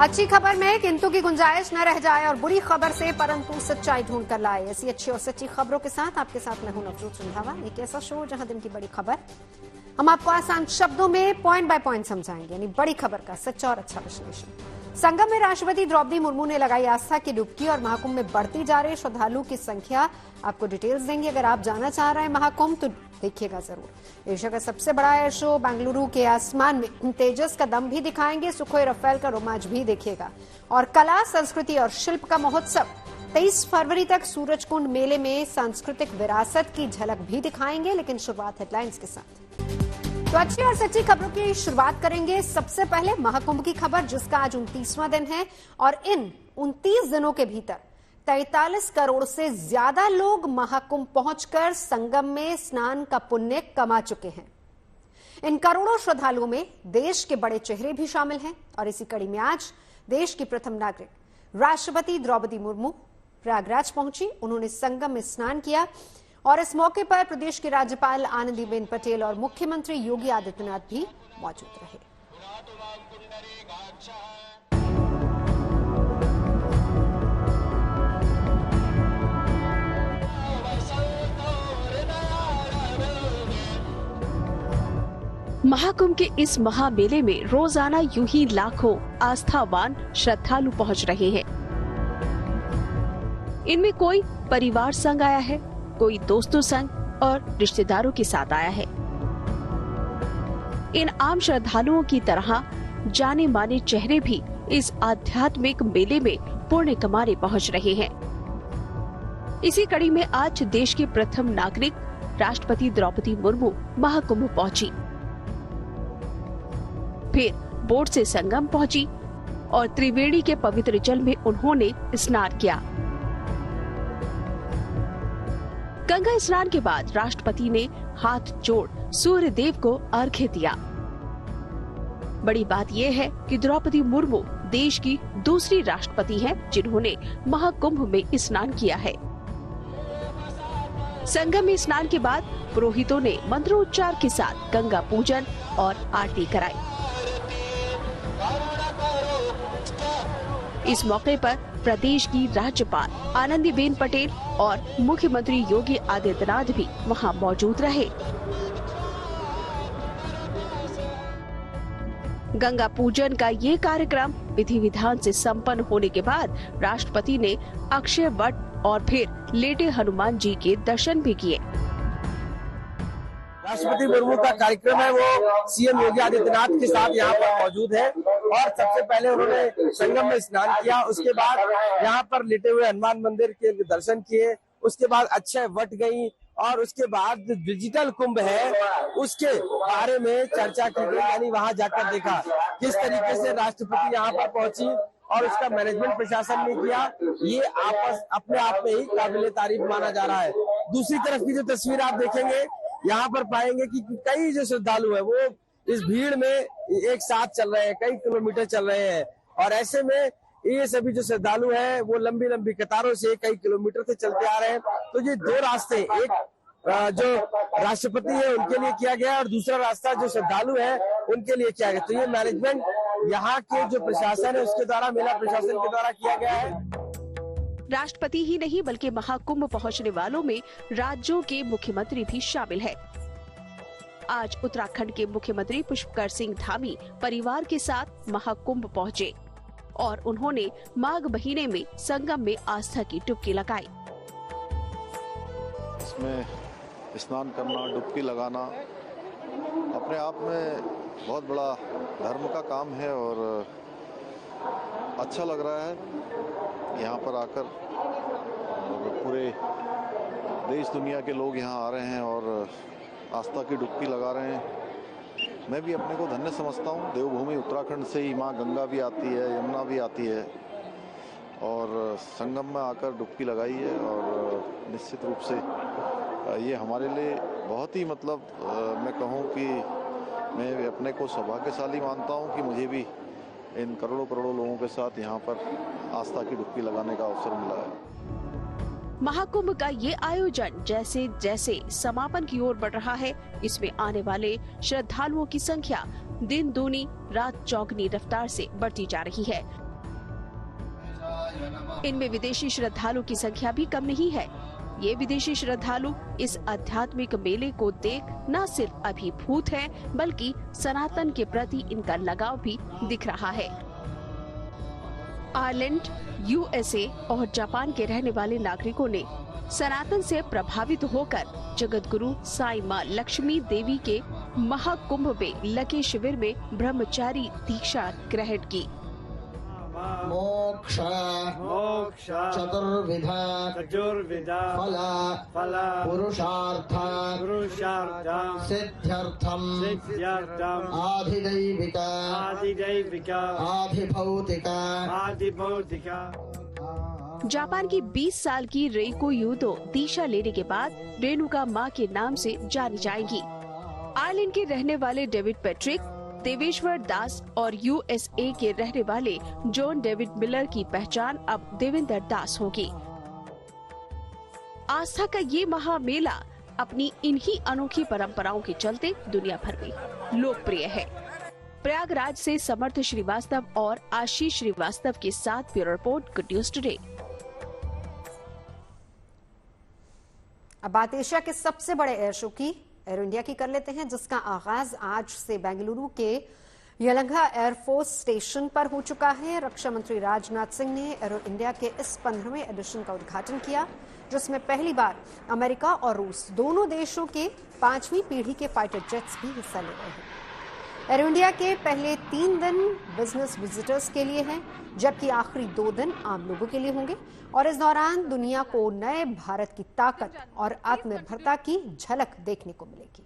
अच्छी खबर में किंतु की गुंजाइश न रह जाए और बुरी खबर से परंतु सच्चाई ढूंढ कर लाए। ऐसी अच्छी और सच्ची खबरों के साथ आपके साथ मैं हूं नवजोत रंधावा। एक ऐसा शो जहां दिन की बड़ी खबर हम आपको आसान शब्दों में पॉइंट बाय पॉइंट समझाएंगे, यानी बड़ी खबर का सच्चा और अच्छा विश्लेषण। संगम में राष्ट्रपति द्रौपदी मुर्मू ने लगाई आस्था की डुबकी और महाकुंभ में बढ़ती जा रही श्रद्धालुओं की संख्या। आपको डिटेल्स देंगे। अगर आप जाना चाह रहे हैं महाकुंभ तो देखिएगा जरूर। एशिया का सबसे बड़ा एयर शो बेंगलुरु के आसमान में तेजस का दम भी दिखाएंगे। सुखोई रफेल का रोमांच भी देखिएगा। और कला, संस्कृति और शिल्प का महोत्सव 23 फरवरी तक सूरजकुंड मेले में सांस्कृतिक विरासत की झलक भी दिखाएंगे। लेकिन शुरुआत हेडलाइंस के साथ। तो अच्छी और सच्ची खबरों की शुरुआत करेंगे। सबसे पहले महाकुंभ की खबर, जिसका आज 29वां दिन है और इन 29 दिनों के भीतर 43 करोड़ से ज्यादा लोग महाकुंभ पहुंचकर संगम में स्नान का पुण्य कमा चुके हैं। इन करोड़ों श्रद्धालुओं में देश के बड़े चेहरे भी शामिल हैं और इसी कड़ी में आज देश की प्रथम नागरिक राष्ट्रपति द्रौपदी मुर्मू प्रयागराज पहुंची। उन्होंने संगम में स्नान किया और इस मौके पर प्रदेश की राज्यपाल आनंदीबेन पटेल और मुख्यमंत्री योगी आदित्यनाथ भी मौजूद रहे। महाकुंभ के इस महामेले में रोजाना यूं ही लाखों आस्थावान श्रद्धालु पहुंच रहे हैं। इनमें कोई परिवार संग आया है, कोई दोस्तों संग और रिश्तेदारों के साथ आया है। इन आम श्रद्धालुओं की तरह जाने माने चेहरे भी इस आध्यात्मिक मेले में पुण्य कमाने पहुंच रहे हैं। इसी कड़ी में आज देश के प्रथम नागरिक राष्ट्रपति द्रौपदी मुर्मू महाकुंभ पहुंची, फिर बोट से संगम पहुंची और त्रिवेणी के पवित्र जल में उन्होंने स्नान किया। गंगा स्नान के बाद राष्ट्रपति ने हाथ जोड़ सूर्य देव को अर्घ्य दिया। बड़ी बात यह है कि द्रौपदी मुर्मू देश की दूसरी राष्ट्रपति हैं जिन्होंने महाकुंभ में स्नान किया है। संगम में स्नान के बाद पुरोहितों ने मंत्रोच्चार के साथ गंगा पूजन और आरती कराई। इस मौके पर प्रदेश की राज्यपाल आनंदीबेन पटेल और मुख्यमंत्री योगी आदित्यनाथ भी वहां मौजूद रहे। गंगा पूजन का ये कार्यक्रम विधि विधान से संपन्न होने के बाद राष्ट्रपति ने अक्षय वट और फिर लेटे हनुमान जी के दर्शन भी किए। राष्ट्रपति मुर्मू का कार्यक्रम है वो सीएम योगी आदित्यनाथ के साथ यहाँ पर मौजूद है और सबसे पहले उन्होंने संगम में स्नान किया। उसके बाद यहाँ पर लेटे हुए हनुमान मंदिर के दर्शन किए। उसके बाद अक्षय वट गई और उसके बाद डिजिटल कुंभ है उसके बारे में चर्चा की गई, यानी वहाँ जाकर देखा किस तरीके से राष्ट्रपति यहाँ पर पहुंची और उसका मैनेजमेंट प्रशासन ने किया। ये अपने आप में ही काबिले तारीफ माना जा रहा है। दूसरी तरफ की जो तस्वीर आप देखेंगे यहाँ पर पाएंगे कि कई जो श्रद्धालु है वो इस भीड़ में एक साथ चल रहे हैं, कई किलोमीटर चल रहे हैं और ऐसे में ये सभी जो श्रद्धालु हैं वो लंबी लंबी कतारों से कई किलोमीटर से चलते आ रहे हैं। तो ये दो रास्ते, एक जो राष्ट्रपति है उनके लिए किया गया और दूसरा रास्ता जो श्रद्धालु है उनके लिए किया गया। तो ये मैनेजमेंट यहाँ के जो प्रशासन है उसके द्वारा, मेला प्रशासन के द्वारा किया गया है। राष्ट्रपति ही नहीं बल्कि महाकुंभ पहुंचने वालों में राज्यों के मुख्यमंत्री भी शामिल है। आज उत्तराखंड के मुख्यमंत्री पुष्कर सिंह धामी परिवार के साथ महाकुंभ पहुंचे और उन्होंने माघ महीने में संगम में आस्था की डुबकी लगाई। इसमें स्नान करना, डुबकी लगाना अपने आप में बहुत बड़ा धर्म का काम है और अच्छा लग रहा है यहाँ पर आकर। पूरे देश दुनिया के लोग यहाँ आ रहे हैं और आस्था की डुबकी लगा रहे हैं। मैं भी अपने को धन्य समझता हूँ। देवभूमि उत्तराखंड से ही माँ गंगा भी आती है, यमुना भी आती है और संगम में आकर डुबकी लगाई है और निश्चित रूप से ये हमारे लिए बहुत ही मैं कहूँ कि मैं अपने को सौभाग्यशाली मानता हूँ कि मुझे भी इन करोड़ों करोड़ों लोगों के साथ यहाँ पर आस्था की डुबकी लगाने का अवसर मिला है। महाकुंभ का ये आयोजन जैसे जैसे समापन की ओर बढ़ रहा है, इसमें आने वाले श्रद्धालुओं की संख्या दिन दूनी रात चौगुनी रफ्तार से बढ़ती जा रही है। इनमें विदेशी श्रद्धालु की संख्या भी कम नहीं है। ये विदेशी श्रद्धालु इस आध्यात्मिक मेले को देख न सिर्फ अभिभूत हैं, बल्कि सनातन के प्रति इनका लगाव भी दिख रहा है। आयरलैंड, यूएसए और जापान के रहने वाले नागरिकों ने सनातन से प्रभावित होकर जगत गुरु साई मां लक्ष्मी देवी के महाकुंभ में लगे शिविर में ब्रह्मचारी दीक्षा ग्रहण की। मोक्ष चतुर्विधा फल पुरुषार्थ सिद्ध्यर्थम आधिदैविक आधिभौतिक। जापान की 20 साल की रेको यूतो दीक्षा लेने के बाद रेणुका मां के नाम से जानी जाएंगी। आयरलैंड के रहने वाले डेविड पैट्रिक, देवेश्वर दास और यूएसए के रहने वाले जॉन डेविड मिलर की पहचान अब देवेंद्र दास होगी। आस्था का ये महामेला अपनी इन्हीं अनोखी परंपराओं के चलते दुनिया भर में लोकप्रिय है। प्रयागराज से समर्थ श्रीवास्तव और आशीष श्रीवास्तव के साथ bureau report, good news today. अब बात एशिया के सबसे बड़े एयर शो की, एरो इंडिया की कर लेते हैं, जिसका आगाज आज से बेंगलुरु के यलहंका एयरफोर्स स्टेशन पर हो चुका है। रक्षा मंत्री राजनाथ सिंह ने एरो इंडिया के इस 15वें एडिशन का उद्घाटन किया, जिसमें पहली बार अमेरिका और रूस दोनों देशों के 5वीं पीढ़ी के फाइटर जेट्स भी हिस्सा ले रहे हैं। एरो इंडिया के पहले 3 दिन बिजनेस विजिटर्स के लिए हैं, जबकि आखिरी 2 दिन आम लोगों के लिए होंगे और इस दौरान दुनिया को नए भारत की ताकत और आत्मनिर्भरता की झलक देखने को मिलेगी।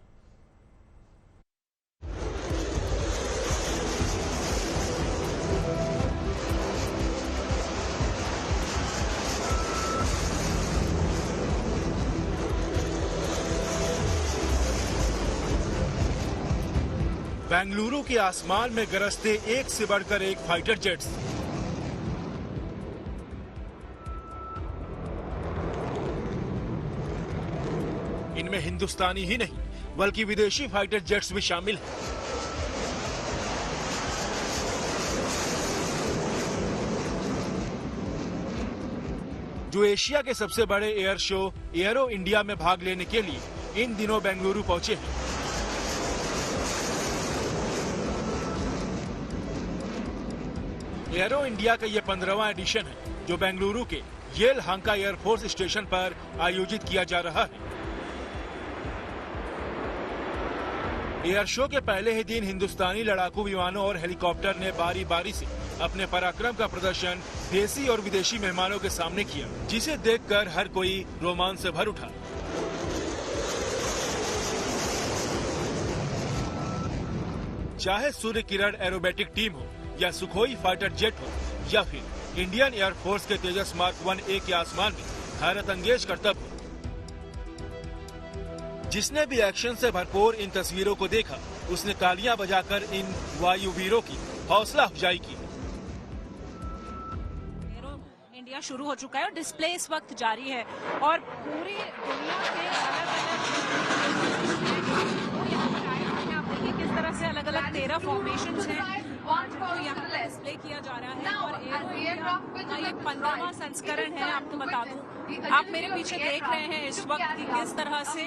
बेंगलुरु के आसमान में गरजते एक से बढ़कर एक फाइटर जेट्स। इनमें हिंदुस्तानी ही नहीं बल्कि विदेशी फाइटर जेट्स भी शामिल हैं। जो एशिया के सबसे बड़े एयर शो एरो इंडिया में भाग लेने के लिए इन दिनों बेंगलुरु पहुंचे हैं। एरो इंडिया का ये 15वां एडिशन है, जो बेंगलुरु के येलहांका एयरफोर्स स्टेशन पर आयोजित किया जा रहा है। एयर शो के पहले ही दिन हिंदुस्तानी लड़ाकू विमानों और हेलीकॉप्टर ने बारी बारी से अपने पराक्रम का प्रदर्शन देसी और विदेशी मेहमानों के सामने किया, जिसे देखकर हर कोई रोमांच से भर उठा। चाहे सूर्य किरण एरोबेटिक टीम हो या सुखोई फाइटर जेट हो या फिर इंडियन एयरफोर्स के तेजस मार्क 1A के आसमान में हैरत अंगेज करतब हो, जिसने भी एक्शन से भरपूर इन तस्वीरों को देखा उसने तालियां बजाकर इन वायुवीरों की हौसला अफजाई की। एरो इंडिया शुरू हो चुका है और डिस्प्ले इस वक्त जारी है और पूरी दुनिया के अलग-अलग किस तरह से अलग-अलग 13 फॉर्मेशंस हैं जो यहाँ पर डिस्प्ले किया जा रहा है और एरो इंडिया का ये 15वां संस्करण है। आपको बता दूं, आप मेरे पीछे देख रहे हैं इस वक्त कि किस तरह से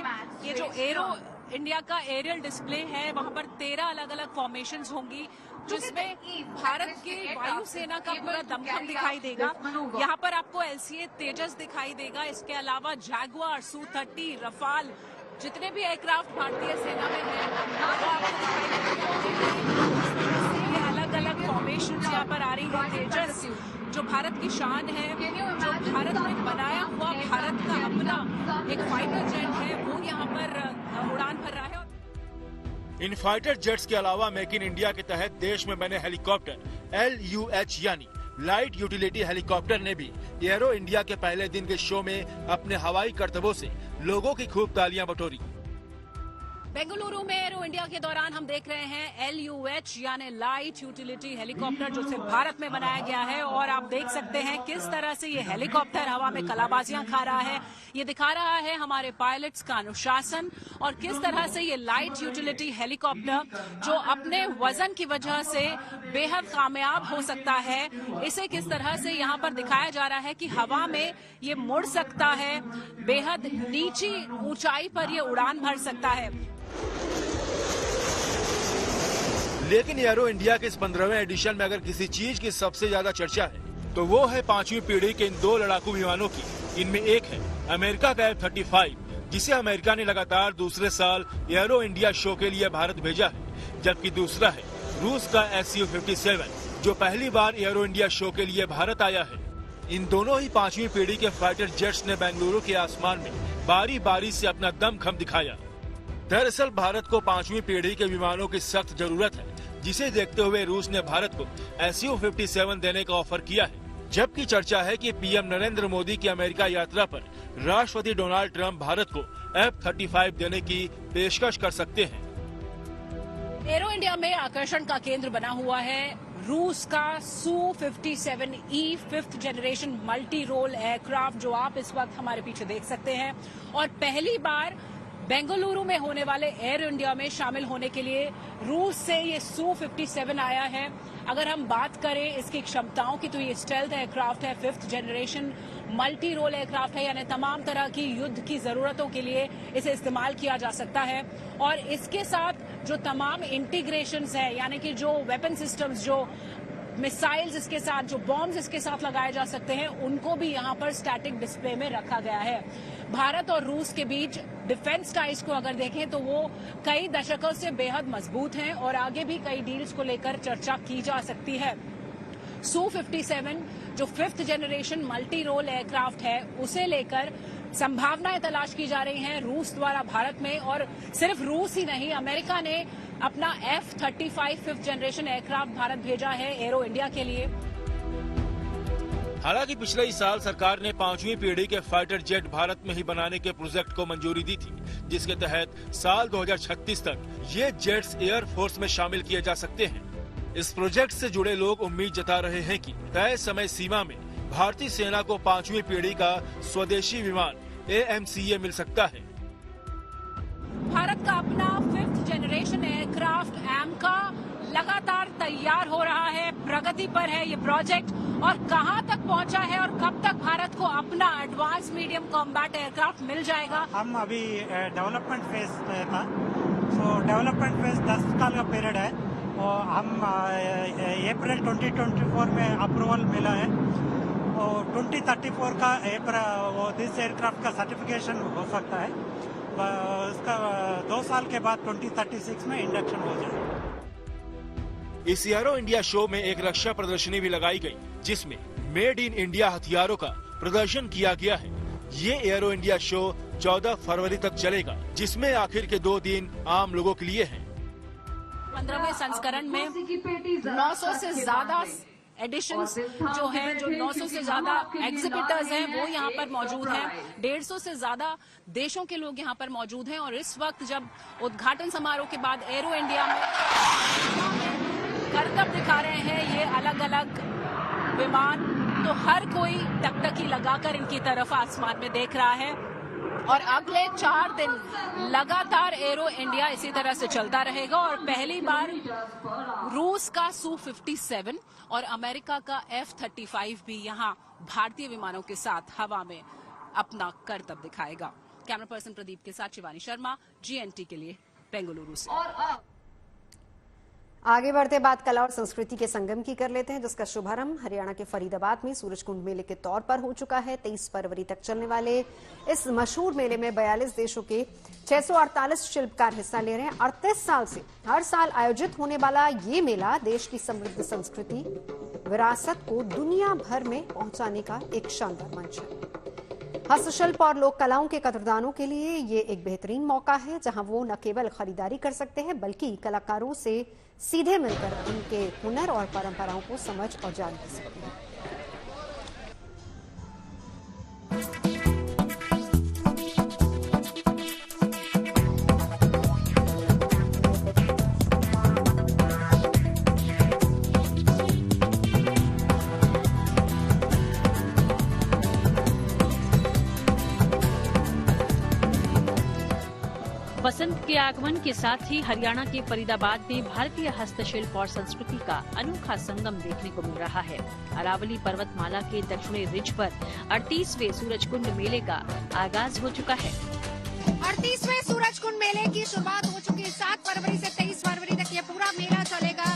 ये जो एरो इंडिया का एरियल डिस्प्ले है, वहाँ पर 13 अलग-अलग फॉर्मेशंस होंगी, जिसमें भारत की वायुसेना का पूरा दमखम दिखाई देगा। यहाँ पर आपको LCA तेजस दिखाई देगा, इसके अलावा जैगुआर, Su-30, रफाल, जितने भी एयरक्राफ्ट भारतीय सेना में हैं वो आपको दिखाई देंगे। अलग-अलग फॉर्मेशंस यहाँ पर आ रही है। तेजस जो भारत की शान है, जो भारत में बनाया हुआ भारत का अपना एक फाइटर जेट है, वो यहाँ पर उड़ान भर रहा है। इन फाइटर जेट्स के अलावा मेक इन इंडिया के तहत देश में बने हेलीकॉप्टर LUH यानी लाइट यूटिलिटी हेलीकॉप्टर ने भी एरो इंडिया के पहले दिन के शो में अपने हवाई करतबों से लोगों की खूब तालियां बटोरी। बेंगलुरु में एरो इंडिया के दौरान हम देख रहे हैं LUH यानी लाइट यूटिलिटी हेलीकॉप्टर जो सिर्फ भारत में बनाया गया है और आप देख सकते हैं किस तरह से ये हेलीकॉप्टर हवा में कलाबाजियां खा रहा है। ये दिखा रहा है हमारे पायलट्स का अनुशासन और किस तरह से ये लाइट यूटिलिटी हेलीकॉप्टर जो अपने वजन की वजह से बेहद कामयाब हो सकता है, इसे किस तरह से यहाँ पर दिखाया जा रहा है कि हवा में ये मुड़ सकता है, बेहद नीची ऊंचाई पर ये उड़ान भर सकता है। लेकिन एरो इंडिया के इस 15वें एडिशन में अगर किसी चीज की सबसे ज्यादा चर्चा है तो वो है 5वीं पीढ़ी के इन 2 लड़ाकू विमानों की। इनमें एक है अमेरिका का F-35 जिसे अमेरिका ने लगातार दूसरे साल एरो इंडिया शो के लिए भारत भेजा है, जबकि दूसरा है रूस का Su-57 जो पहली बार एरो इंडिया शो के लिए भारत आया है। इन दोनों ही 5वीं पीढ़ी के फाइटर जेट्स ने बेंगलुरु के आसमान में बारी बारी से अपना दमखम दिखाया। दरअसल भारत को 5वीं पीढ़ी के विमानों की सख्त जरूरत है, जिसे देखते हुए रूस ने भारत को Su-57 देने का ऑफर किया है। जबकि चर्चा है कि पीएम नरेंद्र मोदी की अमेरिका यात्रा पर राष्ट्रपति डोनाल्ड ट्रंप भारत को F-35 देने की पेशकश कर सकते हैं। एरो इंडिया में आकर्षण का केंद्र बना हुआ है रूस का Su-57E 5th generation multi role aircraft जो आप इस वक्त हमारे पीछे देख सकते हैं और पहली बार बेंगलुरु में होने वाले एरो इंडिया में शामिल होने के लिए रूस से ये Su-57 आया है। अगर हम बात करें इसकी क्षमताओं की तो ये स्टेल्थ एयरक्राफ्ट है, 5th generation multi role aircraft है, यानी तमाम तरह की युद्ध की जरूरतों के लिए इसे इस्तेमाल किया जा सकता है। और इसके साथ जो तमाम इंटीग्रेशंस है, यानी कि जो वेपन सिस्टम्स, जो मिसाइल्स इसके साथ, जो बॉम्ब्स इसके साथ लगाए जा सकते हैं, उनको भी यहाँ पर स्टैटिक डिस्प्ले में रखा गया है। भारत और रूस के बीच डिफेंस टाइज को अगर देखें तो वो कई दशकों से बेहद मजबूत हैं और आगे भी कई डील्स को लेकर चर्चा की जा सकती है। Su-57 जो 5th generation multi role aircraft है, उसे लेकर संभावनाएं तलाश की जा रही हैं रूस द्वारा भारत में। और सिर्फ रूस ही नहीं, अमेरिका ने अपना F-35 5th generation aircraft Bharat भेजा है एरो इंडिया के लिए। हालांकि पिछले ही साल सरकार ने 5वीं पीढ़ी के फाइटर जेट भारत में ही बनाने के प्रोजेक्ट को मंजूरी दी थी, जिसके तहत साल 2036 तक ये जेट्स एयर फोर्स में शामिल किए जा सकते हैं। इस प्रोजेक्ट से जुड़े लोग उम्मीद जता रहे हैं कि तय समय सीमा में भारतीय सेना को 5वीं पीढ़ी का स्वदेशी विमान AMCA मिल सकता है। भारत का अपना 5th जनरेशन एयरक्राफ्ट AMCA लगातार तैयार हो रहा है, प्रगति पर है ये प्रोजेक्ट और कहां तक पहुंचा है और कब तक भारत को अपना एडवांस मीडियम कॉम्बैट एयरक्राफ्ट मिल जाएगा। हम अभी डेवलपमेंट फेज पे था, तो डेवलपमेंट फेज 10 साल का पीरियड है और हम अप्रैल 2024 में अप्रूवल मिला है और 2034 का दिस एयरक्राफ्ट का सर्टिफिकेशन हो सकता है। उसका 2 साल के बाद 2036 में इंडक्शन हो जाएगा। इस एरो इंडिया शो में एक रक्षा प्रदर्शनी भी लगाई गई, जिसमें मेड इन इंडिया हथियारों का प्रदर्शन किया गया है। ये एरो इंडिया शो 14 फरवरी तक चलेगा, जिसमें आखिर के 2 दिन आम लोगों के लिए हैं। 15वें संस्करण में 900 से ज्यादा एडिशंस जो हैं, जो 900 से ज्यादा एग्जिबिटर्स हैं वो यहाँ पर मौजूद हैं। 150 से ज्यादा देशों के लोग यहाँ पर मौजूद हैं और इस वक्त जब उद्घाटन समारोह के बाद एरो इंडिया में करतब दिखा रहे हैं ये अलग अलग विमान, तो हर कोई टकटकी लगाकर इनकी तरफ आसमान में देख रहा है और अगले 4 दिन लगातार एरो इंडिया इसी तरह से चलता रहेगा और पहली बार रूस का Su-57 और अमेरिका का F-35 भी यहाँ भारतीय विमानों के साथ हवा में अपना करतब दिखाएगा। कैमरा पर्सन प्रदीप के साथ शिवानी शर्मा, GNT के लिए बेंगलुरु से। आगे बढ़ते बात कला और संस्कृति के संगम की कर लेते हैं, जिसका शुभारंभ हरियाणा के फरीदाबाद में सूरजकुंड मेले के तौर पर हो चुका है। 23 फरवरी तक चलने वाले इस मशहूर मेले में 42 देशों के 648 शिल्पकार हिस्सा ले रहे हैं। 38 साल से हर साल आयोजित होने वाला ये मेला देश की समृद्ध संस्कृति विरासत को दुनिया भर में पहुंचाने का एक शानदार मंच है। हस्तशिल्प और लोक कलाओं के कदरदानों के लिए ये एक बेहतरीन मौका है, जहां वो न केवल खरीदारी कर सकते हैं बल्कि कलाकारों से सीधे मिलकर उनके हुनर और परंपराओं को समझ और जान सकते हैं। आगमन के साथ ही हरियाणा के फरीदाबाद में भारतीय हस्तशिल्प और संस्कृति का अनोखा संगम देखने को मिल रहा है। अरावली पर्वतमाला के दक्षिणी रिज पर 38वें सूरजकुंड मेले का आगाज हो चुका है। 38वें सूरजकुंड मेले की शुरुआत हो चुकी है। 7 फरवरी से 23 फरवरी तक ये पूरा मेला चलेगा,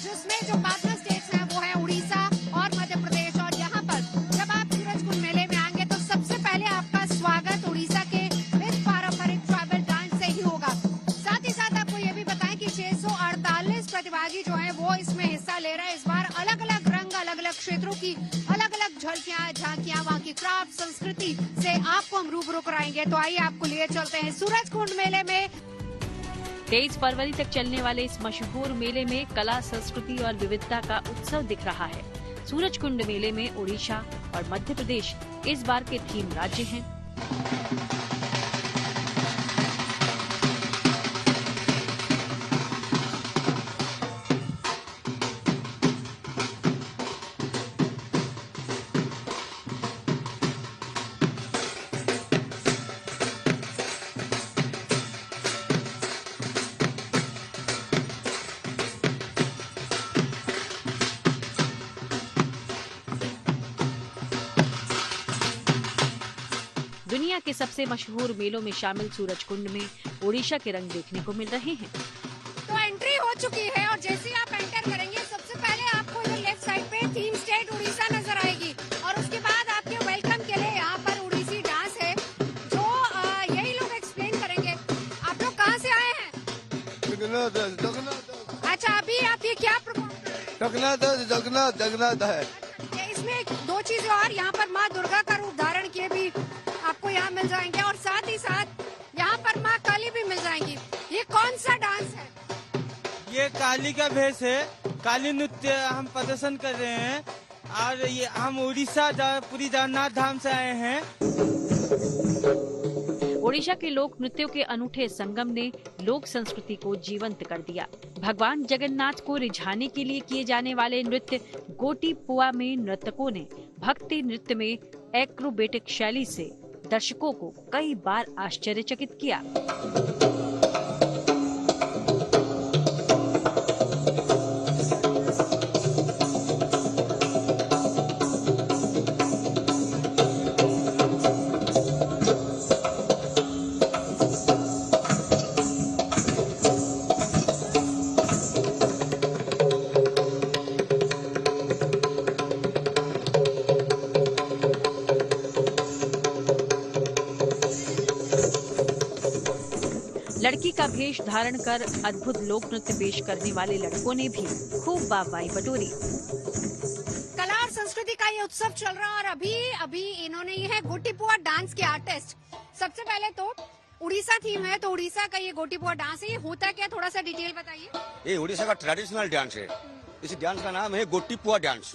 जिसमें जो पार्टनर स्टेट्स हैं वो है उड़ीसा और मध्य प्रदेश। और यहाँ पर जब आप सूरजकुंड मेले में आएंगे तो सबसे पहले आपका स्वागत उड़ीसा के इस पारंपरिक ट्राइबल डांस से ही होगा। साथ ही साथ आपको ये भी बताएं कि 648 प्रतिभागी जो है वो इसमें हिस्सा ले रहे हैं। इस बार अलग अलग रंग, अलग अलग क्षेत्रों की अलग अलग झलकियां, झांकियां, वहाँ की क्राफ्ट संस्कृति से आपको हम रूबरू कराएंगे। तो आइए आपको लिए चलते हैं सूरजकुंड मेले में। 23 फरवरी तक चलने वाले इस मशहूर मेले में कला, संस्कृति और विविधता का उत्सव दिख रहा है। सूरजकुंड मेले में ओडिशा और मध्य प्रदेश इस बार के थीम राज्य हैं। दुनिया के सबसे मशहूर मेलों में शामिल सूरजकुंड में ओडिशा के रंग देखने को मिल रहे हैं। तो एंट्री हो चुकी है और जैसे ही आप एंटर करेंगे सबसे पहले आपको इधर लेफ्ट साइड पे थीम स्टेट उड़ीसा नजर आएगी और उसके बाद आपके वेलकम के लिए यहाँ पर उड़ीसी डांस है जो यही लोग एक्सप्लेन करेंगे। आप लोग कहाँ से आए हैं? अच्छा, अभी आप ये क्या परफॉर्म कर रहे हैं? इसमें 2 चीजें और, यहाँ पर माँ दुर्गा का रूप धारण किए भी आपको यहाँ मिल जाएंगे और साथ ही साथ यहाँ पर माँ काली भी मिल जाएंगी। ये कौन सा डांस है? ये काली का भेष है। काली नृत्य हम प्रदर्शन कर रहे हैं और ये हम उड़ीसा पुरी जगन्नाथ धाम से आए हैं। ओडिशा के लोक नृत्यों के अनूठे संगम ने लोक संस्कृति को जीवंत कर दिया। भगवान जगन्नाथ को रिझाने के लिए किए जाने वाले नृत्य गोटीपुआ में नर्तकों ने भक्ति नृत्य में एक्रोबेटिक शैली से दर्शकों को कई बार आश्चर्यचकित किया। लड़की का भेष धारण कर अद्भुत लोक नृत्य पेश करने वाले लड़कों ने भी खूब वाहवाही बटोरी। कला और संस्कृति का ये उत्सव चल रहा है और अभी इन्होंने ये है गोटीपुआ डांस के आर्टिस्ट। सबसे पहले तो उड़ीसा थीम है, तो उड़ीसा का ये गोटीपुआ डांस है, ये होता क्या, थोड़ा सा डिटेल बताइए। ये उड़ीसा का ट्रेडिशनल डांस है। इस डांस का नाम है गोटीपुआ डांस।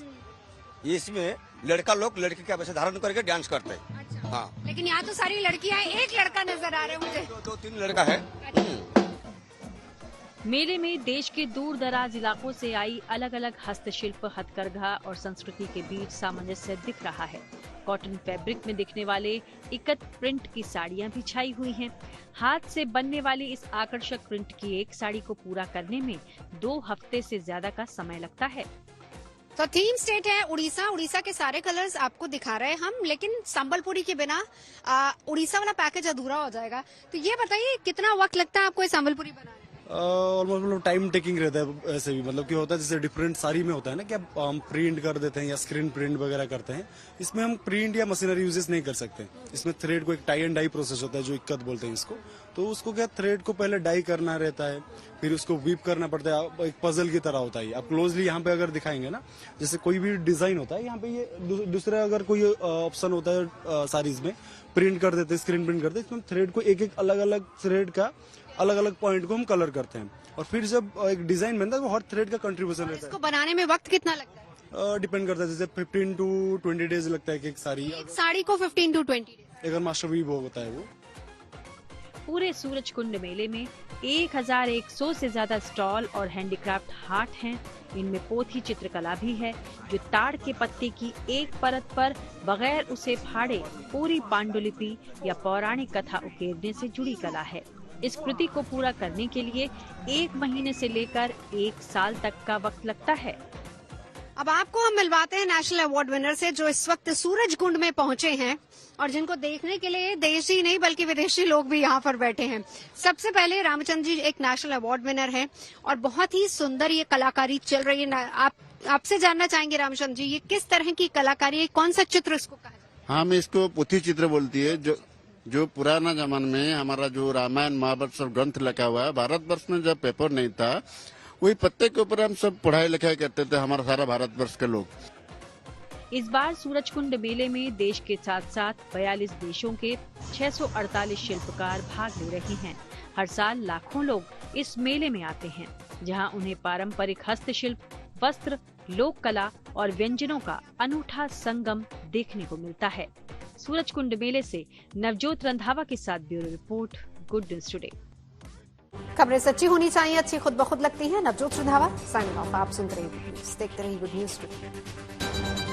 ये इसमें लड़का लोग लड़की का वैसे धारण करके डांस करते हैं। अच्छा। हाँ, लेकिन यहाँ तो सारी लड़कियां हैं, एक लड़का नजर आ रहे हैं मुझे। 2-3 लड़का है। मेले में देश के दूर दराज इलाकों से आई अलग अलग हस्तशिल्प, हथकरघा और संस्कृति के बीच सामंजस्य दिख रहा है। कॉटन फैब्रिक में दिखने वाले इकत प्रिंट की साड़ियां भी छाई हुई हैं। हाथ से बनने वाली इस आकर्षक प्रिंट की एक साड़ी को पूरा करने में 2 हफ्ते से ज्यादा का समय लगता है। तो थीम स्टेट है उड़ीसा। उड़ीसा के सारे कलर्स आपको दिखा रहे हैं हम, लेकिन संबलपुरी के बिना उड़ीसा वाला पैकेज अधूरा हो जाएगा। तो ये बताइए कितना वक्त लगता है आपको ये संबलपुरी बनाने? ऑलमोस्ट मतलब टाइम टेकिंग रहता है। ऐसे भी मतलब कि होता है जैसे डिफरेंट साड़ी में होता है ना कि हम प्रिंट कर देते हैं या स्क्रीन प्रिंट वगैरह करते हैं। इसमें हम प्रिंट या मशीनरी यूजेस नहीं कर सकते। इसमें थ्रेड को एक टाई एंड डाई प्रोसेस होता है जो इक्कत बोलते हैं इसको। तो उसको क्या थ्रेड को पहले डाई करना रहता है, फिर उसको वीप करना पड़ता है। एक पजल की तरह होता है। आप क्लोजली यहाँ पे अगर दिखाएंगे ना, जैसे कोई भी डिजाइन होता है यहाँ पे ये दूसरा अगर कोई ऑप्शन होता है साड़ीज में प्रिंट कर देते हैं, स्क्रीन प्रिंट करते हैं। इसमें थ्रेड को एक एक अलग अलग थ्रेड का अलग अलग पॉइंट को हम कलर करते हैं और फिर जब एक डिजाइन बनता है वो हर थ्रेड का कंट्रीब्यूशन रहता है। इसको बनाने में वक्त कितना लगता है? डिपेंड करता है, जैसे 15 to 20 डेज लगता है कि एक साड़ी को 15 to 20 डेज अगर मास्टर वीव होता है वो। पूरे सूरजकुंड मेले में 1100 से ज्यादा स्टॉल और हैंडीक्राफ्ट हाट हैं। इनमें पोथी चित्रकला भी है जो ताड़ के पत्ते की एक परत पर बगैर उसे फाड़े पूरी पांडुलिपि या पौराणिक कथा उकेरने से जुड़ी कला है। इस कृति को पूरा करने के लिए 1 महीने से लेकर 1 साल तक का वक्त लगता है। अब आपको हम मिलवाते हैं नेशनल अवार्ड विनर से, जो इस वक्त सूरज कुंड में पहुंचे हैं और जिनको देखने के लिए देशी नहीं बल्कि विदेशी लोग भी यहाँ पर बैठे हैं। सबसे पहले रामचंद्र जी एक नेशनल अवार्ड विनर हैं और बहुत ही सुंदर ये कलाकारी चल रही है। आपसे जानना चाहेंगे रामचंद्र जी, ये किस तरह की कलाकारी है, कौन सा चित्र इसको कहा जाता है? हम इसको पुथी चित्र बोलती है। जो पुराना जमाने में हमारा जो रामायण महाभारत सब ग्रंथ लिखा हुआ है, भारतवर्ष में जब पेपर नहीं था वही पत्ते के ऊपर हम सब पढ़ाई लिखाई करते थे, हमारा सारा भारतवर्ष के लोग। इस बार सूरजकुंड मेले में देश के साथ साथ 42 देशों के 648 शिल्पकार भाग ले रहे हैं। हर साल लाखों लोग इस मेले में आते हैं, जहां उन्हें पारंपरिक हस्तशिल्प, वस्त्र, लोक कला और व्यंजनों का अनूठा संगम देखने को मिलता है। सूरजकुंड मेले से नवजोत रंधावा के साथ bureau report, good news today. खबरें सच्ची होनी चाहिए, अच्छी खुद ब खुद लगती हैं। Navjot Randhawa signing off. आप सुनते रहिए, देखते रहिए गुड न्यूज टुडे।